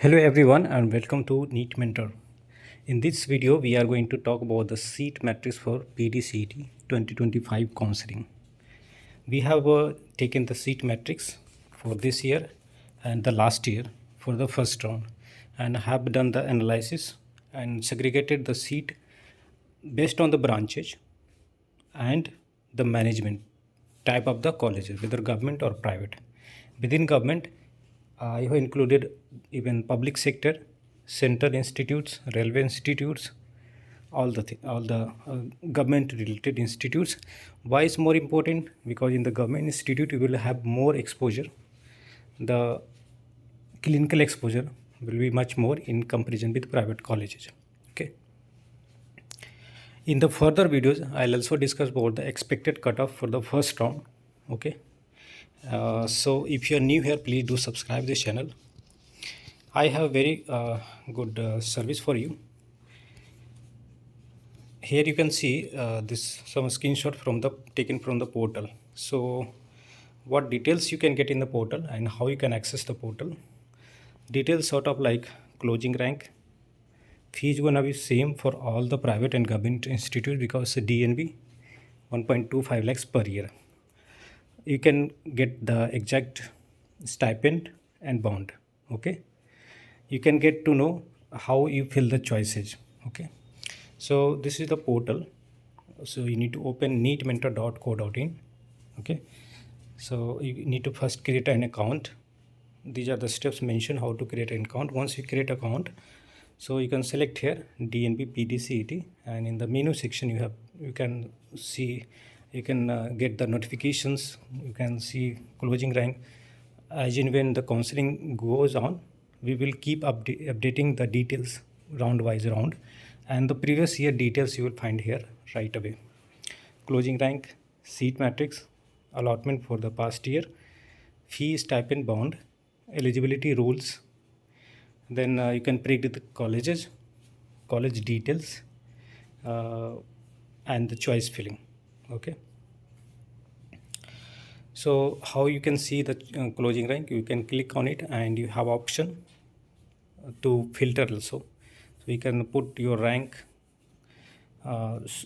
Hello everyone and welcome to NEET Mentor. In this video we are going to talk about the seat matrix for PDCET 2025 counseling. We have taken the seat matrix for this year and the last year for the first round and have done the analysis and segregated the seat based on the branches and the management type of the colleges, whether government or private. Within government, I have included even public sector, central institutes, railway institutes, all the government related institutes. Why is more important? Because in the government institute you will have more exposure. The clinical exposure will be much more in comparison with private colleges. Okay. In the further videos, I'll also discuss about the expected cutoff for the first round. Okay. So if you're new here, please do subscribe this channel. I have very good service for you. Here you can see this some screenshot from the taken from the portal. So what details you can get in the portal and how you can access the portal. Details sort of like closing rank. Fee is gonna be same for all the private and government institutes because DNB 1.25 lakhs per year. You can get the exact stipend and bond. Okay, you can get to know how you fill the choices. Okay, so this is the portal. So you need to open neetmentor.co.in. Okay, so you need to first create an account. These are the steps mentioned how to create an account. Once you create account, so you can select here DNB PDCET, and in the menu section you can see, you can get the notifications. You can see closing rank. As in when the counseling goes on, we will keep updating the details round wise round, and the previous year details you will find here right away. Closing rank, seat matrix, allotment for the past year, fee, stipend, bond, eligibility rules. Then you can predict the colleges, college details, and the choice filling. Okay, so how you can see the closing rank, you can click on it and you have option to filter also. So you can put your rank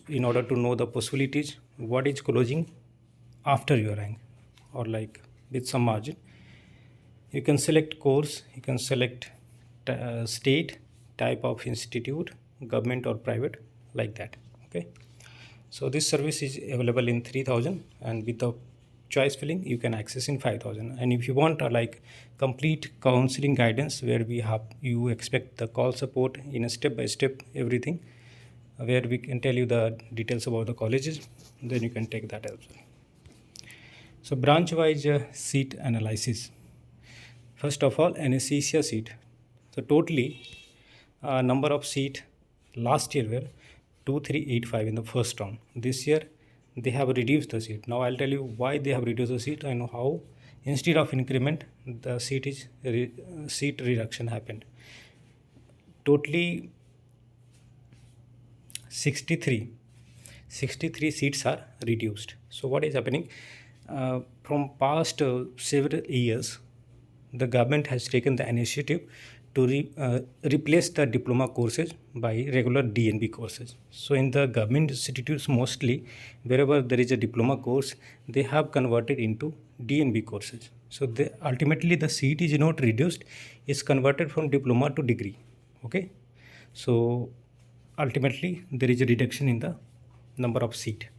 in order to know the possibilities what is closing after your rank or like with some margin. You can select course, you can select state, type of institute, government or private, like that. Okay, so this service is available in 3000 and with the choice filling you can access in 5000. And if you want like complete counseling guidance where we have you expect the call support in a step by step everything, where we can tell you the details about the colleges, then you can take that as well. So branch wise seat analysis. First of all, anesthesia seat. So totally number of seat last year were 2385 in the first round. This year they have reduced the seat. Now I'll tell you why they have reduced the seat and how instead of increment the seat reduction happened. Totally 63 seats are reduced. So what is happening from past several years, the government has taken the initiative to replace the diploma courses by regular DNB courses. So in the government institutes, mostly wherever there is a diploma course, they have converted into DNB courses. So ultimately the seat is not reduced, it's converted from diploma to degree. Okay, so ultimately there is a reduction in the number of seat.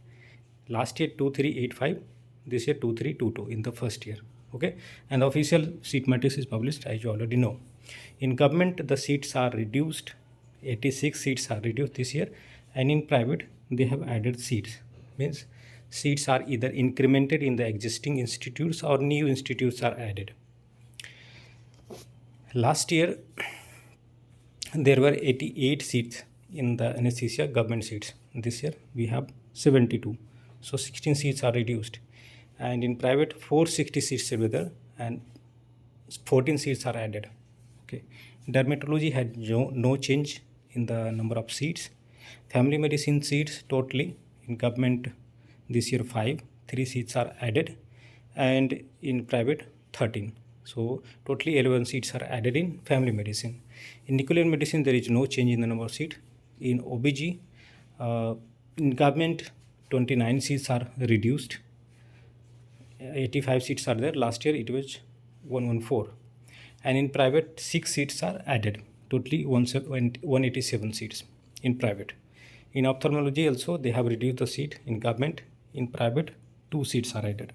Last year 2385, this year 2322 in the first year. Okay, and the official seat matrix is published, as you already know. In government the seats are reduced, 86 seats are reduced this year, and in private they have added seats. Means seats are either incremented in the existing institutes or new institutes are added. Last year there were 88 seats in the anesthesia government seats. This year we have 72, so 16 seats are reduced. And in private 460 seats are there and 14 seats are added. Okay, dermatology had no change in the number of seats. Family medicine seats totally in government this year 5, 3 seats are added, and in private 13. So totally 11 seats are added in family medicine. In nuclear medicine, there is no change in the number of seats. In OBG, in government, 29 seats are reduced. 85 seats are there. Last year it was 114. And in private, 6 seats are added. Totally 187 seats in private. In ophthalmology also, they have reduced the seat in government. In private, 2 seats are added.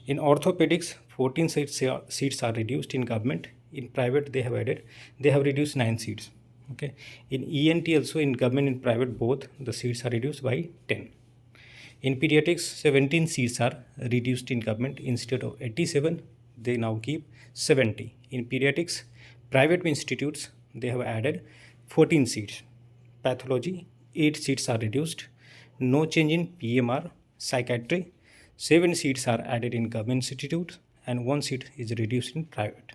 In orthopedics, 14 seats are reduced in government. In private, they have reduced 9 seats. Okay. In ENT also, in government and private both, the seats are reduced by 10. In pediatrics, 17 seats are reduced in government. Instead of 87, they now keep 70. In pediatrics, private institutes, they have added 14 seats. Pathology, 8 seats are reduced. No change in PMR. Psychiatry, 7 seats are added in government institutes and 1 seat is reduced in private.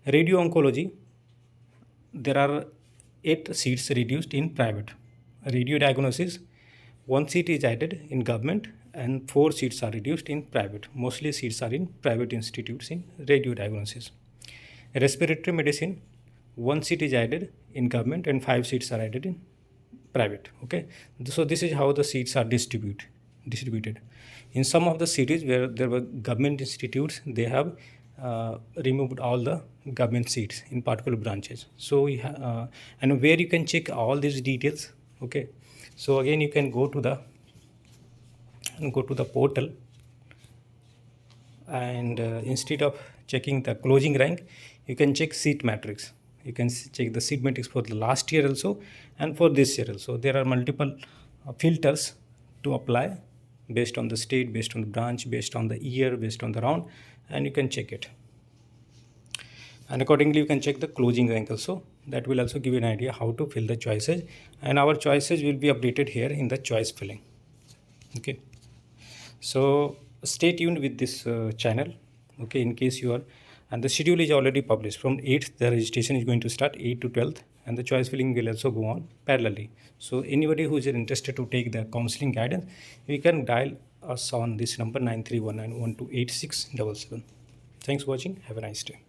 Radio oncology, there are 8 seats reduced in private. Radio diagnosis, 1 seat is added in government and 4 seats are reduced in private. Mostly seats are in private institutes in radio diagnosis. Respiratory medicine, 1 seat is added in government and 5 seats are added in private. Okay, so this is how the seats are distributed. In some of the cities where there were government institutes, they have removed all the government seats in particular branches. So and where you can check all these details. Okay, so again you can go to the portal, and instead of checking the closing rank, you can check seat matrix. You can check the seat matrix for the last year also and for this year also. There are multiple filters to apply based on the state, based on the branch, based on the year, based on the round, and you can check it. And accordingly, you can check the closing rank also. That will also give you an idea how to fill the choices, and our choices will be updated here in the choice filling. Okay, so stay tuned with this channel. Okay, in case you are, and the schedule is already published. From 8th, the registration is going to start 8 to 12th, and the choice filling will also go on parallelly. So anybody who is interested to take the counseling guidance, you can dial us on this number 9319128677. Thanks for watching. Have a nice day.